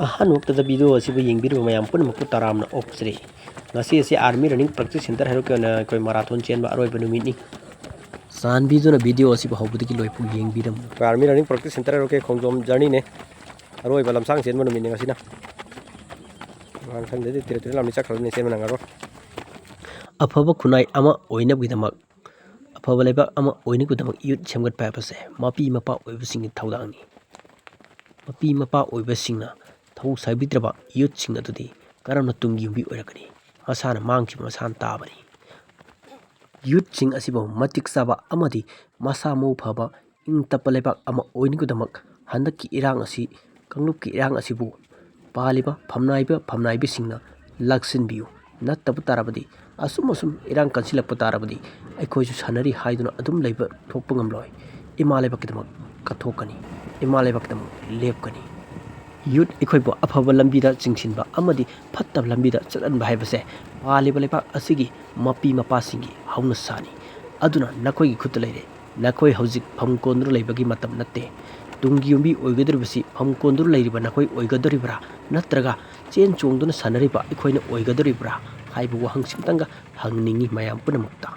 ꯑꯍꯥꯟꯕ ꯚꯤꯗꯤꯑꯣ ꯑꯁꯤꯕꯨ ꯌꯦꯡꯕꯤꯔꯤꯕ ꯃꯌꯥꯝ ꯄꯨꯝꯅꯃꯛꯄꯨ ꯇꯔꯥꯝꯅ ꯑꯣꯛꯆꯔꯤ꯫ ꯉꯁꯤ ꯑꯁꯤ ꯑꯥꯔꯃꯤ ꯔꯟꯅꯤꯡ ꯄ꯭ꯔꯦꯛꯇꯤꯁ ꯁꯦꯟꯇꯔ ꯍꯥꯏꯔꯣꯛꯀꯤ ꯑꯣꯏꯅ ꯑꯩꯈꯣꯏ ꯃꯥꯔꯥꯊꯣꯟ ꯆꯦꯟꯕ ꯑꯔꯣꯏꯕ ꯅꯨꯃꯤꯠꯅꯤ꯫ ꯆꯥꯟꯕꯤꯗꯨꯅ ꯚꯤꯗꯤꯑꯣ ꯑꯁꯤꯕꯨ ꯍꯧꯕꯗꯒꯤ ꯂꯣꯏꯐꯥꯎ ꯌꯦꯡꯕꯤꯔꯝꯃꯨ꯫ ꯑꯥꯔꯃꯤ ꯔꯟꯅꯤꯡ ꯄ꯭ꯔꯦꯛꯇꯤꯁ ꯁꯦꯟꯇꯔ ꯍꯥꯏꯔꯣꯛꯀꯤ ꯈꯣꯡꯖꯣꯝ ꯖꯔꯅꯤꯅꯦ꯫ ꯑꯔꯣꯏꯕ ꯂꯝꯁꯥꯡ ꯆꯦꯟꯕ ꯅꯨꯃꯤꯠꯅꯤ ꯉꯁꯤꯅ꯫ ꯃꯊꯪꯗꯗꯤ ꯇꯦꯔꯤꯇꯣꯔꯤꯌꯦꯜ ꯑꯥꯔꯃꯤ ꯆꯠꯈ꯭ꯔꯕꯅꯤ ꯆꯦꯟꯕ ꯅꯪꯉꯔꯣꯏ꯫ ꯑꯐꯕ ꯈꯨꯟꯅꯥꯏ ꯑꯃ ꯑꯣꯏꯅꯕꯒꯤꯗꯃꯛ, ꯑꯐꯕ ꯂꯩꯕꯥꯛ ꯑꯃ ꯑꯣꯏꯅꯕꯒꯤꯗꯃꯛ ꯌꯨꯠ ꯁꯦꯝꯒꯠꯄ ꯍꯥꯏꯕꯁꯦ ꯃꯄꯤ ꯃꯄꯥ ꯑꯣꯏꯕꯁꯤꯡꯒꯤ ꯊꯧꯗꯥꯡꯅꯤ꯫ ꯃꯄꯤ ꯃꯄꯥ ꯑꯣꯏꯕꯁꯤꯡꯅ ꯊꯧꯁꯥꯕꯤꯗ꯭ꯔꯕ ꯌꯨꯠꯁꯤꯡ ꯑꯗꯨꯗꯤ ꯀꯔꯝꯅ ꯇꯨꯡꯒꯤ ꯌꯨꯝꯕꯤ ꯑꯣꯏꯔꯛꯀꯅꯤ? ꯃꯁꯥꯅ ꯃꯥꯡꯈꯤꯕ ꯃꯁꯥꯅ ꯇꯥꯕꯅꯤ꯫ ꯌꯨꯠꯁꯤꯡ ꯑꯁꯤꯕꯨ ꯃꯇꯤꯛ ꯆꯥꯕ ꯑꯃꯗꯤ ꯃꯁꯥ ꯃꯎ ꯐꯕ ꯏꯪ ꯇꯞꯄ ꯂꯩꯕꯥꯛ ꯑꯃ ꯑꯣꯏꯅꯕꯒꯤꯗꯃꯛ ꯍꯟꯗꯛꯀꯤ ꯏꯔꯥꯡ ꯑꯁꯤ, ꯀꯥꯡꯂꯨꯞꯀꯤ ꯏꯔꯥꯡ ꯑꯁꯤꯕꯨ ꯄꯥꯜꯂꯤꯕ ꯐꯝꯅꯥꯏꯕꯁꯤꯡꯅ ꯂꯥꯛꯁꯤꯟꯕꯤꯌꯨ꯫ ꯅꯠꯇꯕ ꯇꯥꯔꯕꯗꯤ ꯑꯁꯨꯝ ꯏꯔꯥꯡ ꯀꯟꯁꯤꯜꯂꯛꯄ ꯇꯥꯔꯕꯗꯤ ꯑꯩꯈꯣꯏꯁꯨ ꯁꯥꯟꯅꯔꯤ ꯍꯥꯏꯗꯨꯅ ꯑꯗꯨꯝ ꯂꯩꯕ ꯊꯣꯛꯄ ꯉꯝꯂꯣꯏ꯫ ꯏꯃꯥ ꯂꯩꯕꯥꯛꯀꯤꯗꯃꯛ ꯀꯠꯊꯣꯛꯀꯅꯤ꯫ ꯏꯃꯥ ꯂꯩꯕꯥꯛꯀꯤꯗꯃꯛ ꯂꯦꯞꯀꯅꯤ꯫ ꯌꯨꯠ ꯑꯩꯈꯣꯏꯕꯨ ꯑꯐꯕ ꯂꯝꯕꯤꯗ ꯆꯤꯡꯁꯤꯟꯕ ꯑꯃꯗꯤ ꯐꯠꯇꯕ ꯂꯝꯕꯤꯗ ꯆꯠꯍꯟꯕ ꯍꯥꯏꯕꯁꯦ ꯄꯥꯜꯂꯤꯕ ꯂꯩꯕꯥꯛ ꯑꯁꯤꯒꯤ ꯃꯄꯤ ꯃꯄꯥꯁꯤꯡꯒꯤ ꯍꯧꯅꯁꯥꯅꯤ꯫ ꯑꯗꯨꯅ ꯅꯈꯣꯏꯒꯤ ꯈꯨꯠꯇ ꯂꯩꯔꯦ꯫ ꯅꯈꯣꯏ ꯍꯧꯖꯤꯛ ꯐꯝ ꯀꯣꯟꯗꯨꯅ ꯂꯩꯕꯒꯤ ꯃꯇꯝ ꯅꯠꯇꯦ꯫ ꯇꯨꯡꯒꯤ ꯌꯨꯝꯕꯤ ꯑꯣꯏꯒꯗꯧꯔꯤꯕꯁꯤ ꯐꯝ ꯀꯣꯟꯗꯨꯅ ꯂꯩꯔꯤꯕ ꯅꯈꯣꯏ ꯑꯣꯏꯒꯗꯧꯔꯤꯕ꯭ꯔꯥ, ꯅꯠꯇ꯭ꯔꯒ ꯆꯦꯟ ꯆꯣꯡꯗꯨꯅ ꯁꯥꯟꯅꯔꯤꯕ ꯑꯩꯈꯣꯏꯅ ꯑꯣꯏꯒꯗꯧꯔꯤꯕ꯭ꯔꯥ ꯍꯥꯏꯕ ꯋꯥꯍꯪꯁꯤꯃꯇꯪꯒ ꯍꯪꯅꯤꯡꯉꯤ ꯃꯌꯥꯝ ꯄꯨꯝꯅꯃꯛꯇ꯫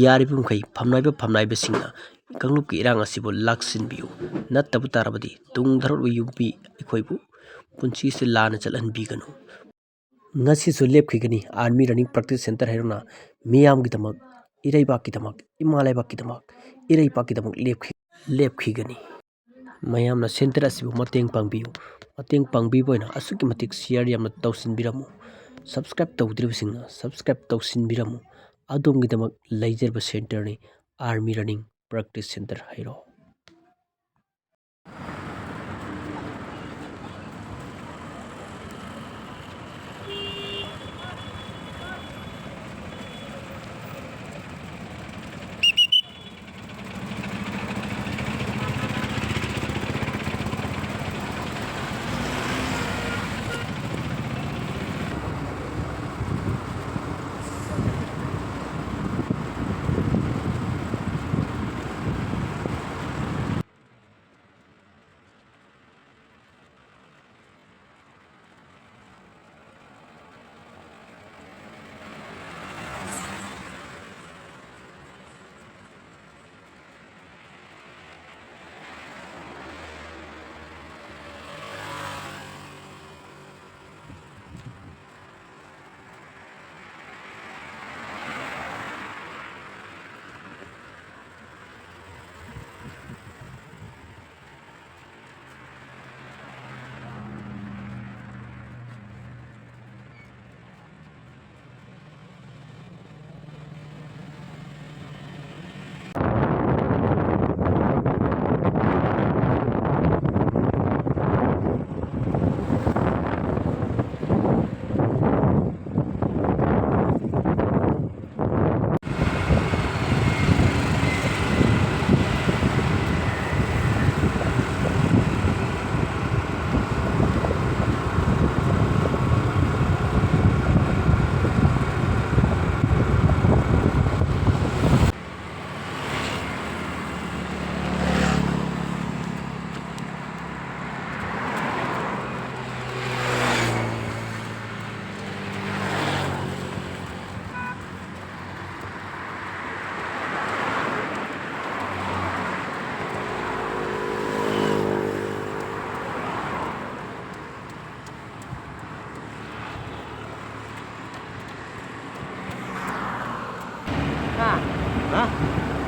ꯌꯥꯔꯤꯕ ꯃꯈꯩ ꯐꯝꯅꯥꯏꯕꯁꯤꯡꯅ ꯀꯥꯡꯂꯨꯞꯀꯤ ꯏꯔꯥꯡ ꯑꯁꯤꯕꯨ ꯂꯥꯛꯁꯤꯟꯕꯤꯌꯨ꯫ ꯅꯠꯇꯕ ꯇꯥꯔꯕꯗꯤ ꯇꯨꯡꯗꯔꯛꯂꯤꯕ ꯌꯨꯝꯕꯤ ꯑꯩꯈꯣꯏꯕꯨ ꯄꯨꯟꯁꯤꯁꯦ ꯂꯥꯟꯅ ꯆꯠꯍꯟꯕꯤꯒꯅꯨ꯫ ꯉꯁꯤꯁꯨ ꯂꯦꯞꯈꯤꯒꯅꯤ ꯑꯥꯔꯃꯤ ꯔꯟꯅꯤꯡ ꯄ꯭ꯔꯦꯛꯇꯤꯁ ꯁꯦꯟꯇꯔ ꯍꯥꯏꯔꯣꯛꯅ ꯃꯤꯌꯥꯝꯒꯤꯗꯃꯛ, ꯏꯔꯩꯕꯥꯛꯀꯤꯗꯃꯛ, ꯏꯃꯥ ꯂꯩꯕꯥꯛꯀꯤꯗꯃꯛ, ꯏꯔꯩꯄꯥꯛꯀꯤꯗꯃꯛ ꯂꯦꯞꯈꯤꯒꯅꯤ꯫ ꯃꯌꯥꯝꯅ ꯁꯦꯟꯇꯔ ꯑꯁꯤꯕꯨ ꯃꯇꯦꯡ ꯄꯥꯡꯕꯤꯌꯨ꯫ ꯃꯇꯦꯡ ꯄꯥꯡꯕꯤꯕ ꯑꯣꯏꯅ ꯑꯁꯨꯛꯀꯤ ꯃꯇꯤꯛ ꯁꯤꯌꯔ ꯌꯥꯝꯅ ꯇꯧꯁꯤꯟꯕꯤꯔꯝꯃꯨ꯫ ꯁꯕꯁꯀ꯭ꯔꯥꯏꯕ ꯇꯧꯗ꯭ꯔꯤꯕꯁꯤꯡꯅ ꯁꯕꯁꯀ꯭ꯔꯥꯏꯕ ꯇꯧꯁꯤꯟꯕꯤꯔꯝꯃꯨ꯫ ꯑꯗꯣꯝꯒꯤꯗꯃꯛ ꯂꯩꯖꯔꯕ ꯁꯦꯟꯇꯔꯅꯤ ꯑꯥꯔꯃꯤ ꯔꯟꯅꯤꯡ ꯄ꯭ꯔꯦꯛꯇꯤꯁ ꯁꯦꯟꯇꯔ ꯍꯩꯔꯣꯛ꯫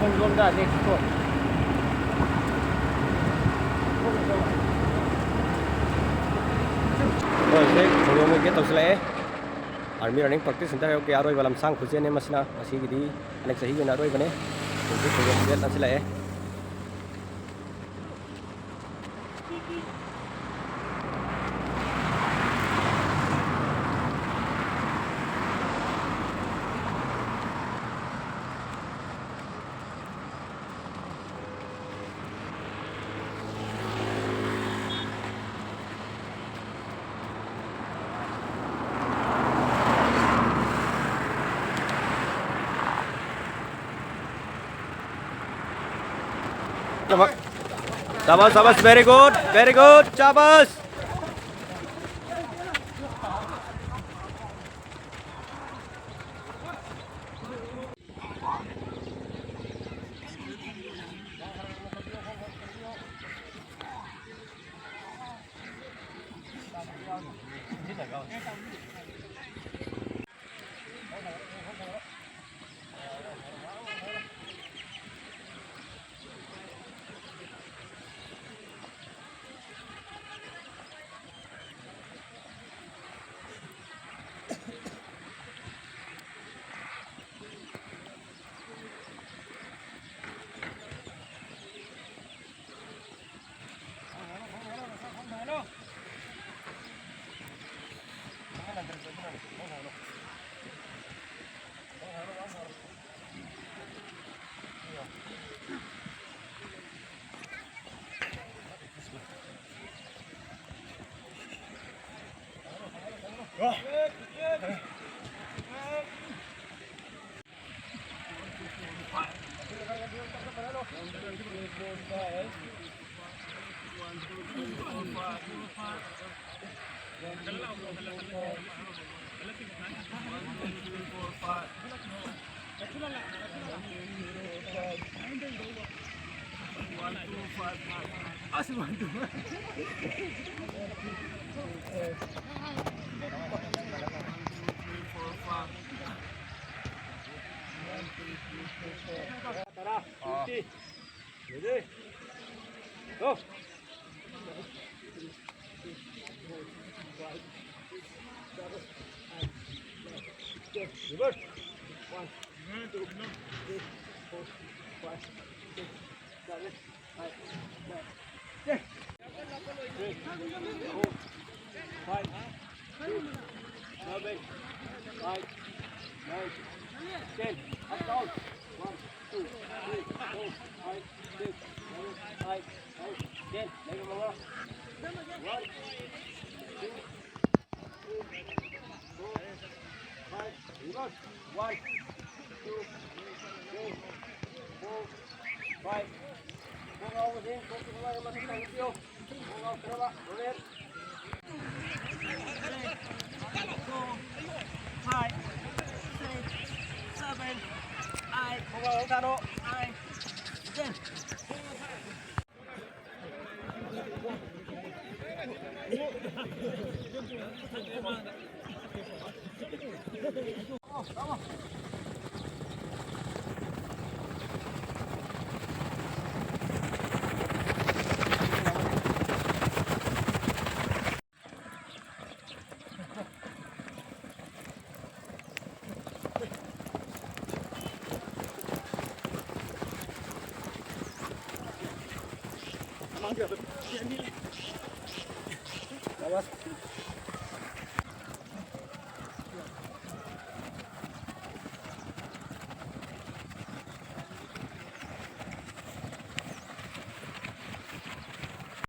ꯈꯣꯡꯖꯣꯝꯗ ꯅꯦꯛꯁ ꯁ꯭ꯇꯣꯞ ꯍꯧꯖꯤꯛ ꯈꯣꯡꯖꯣꯝꯒꯤ ꯒꯦꯠ ꯇꯧꯁꯤꯜꯂꯛꯑꯦ꯫ ꯑꯥꯔꯃꯤ ꯔꯟꯅꯤꯡ ꯄ꯭ꯔꯦꯛꯇꯤꯁ ꯁꯦꯟꯇꯔ ꯍꯥꯏꯔꯣꯛꯀꯤ ꯑꯔꯣꯏꯕ ꯂꯝꯁꯥꯡ ꯈꯨꯆꯦꯟꯅꯤ ꯃꯁꯤꯅ ꯉꯁꯤꯒꯤꯗꯤ ꯍꯟꯗꯛ ꯆꯍꯤꯒꯤ ꯑꯣꯏꯅ ꯑꯔꯣꯏꯕꯅꯦ꯫ ꯍꯧꯖꯤꯛ ꯈꯣꯡꯖꯣꯝ get ꯅꯛꯁꯤꯜꯂꯛꯑꯦ꯫ Sabas, sabas, very good, sabas.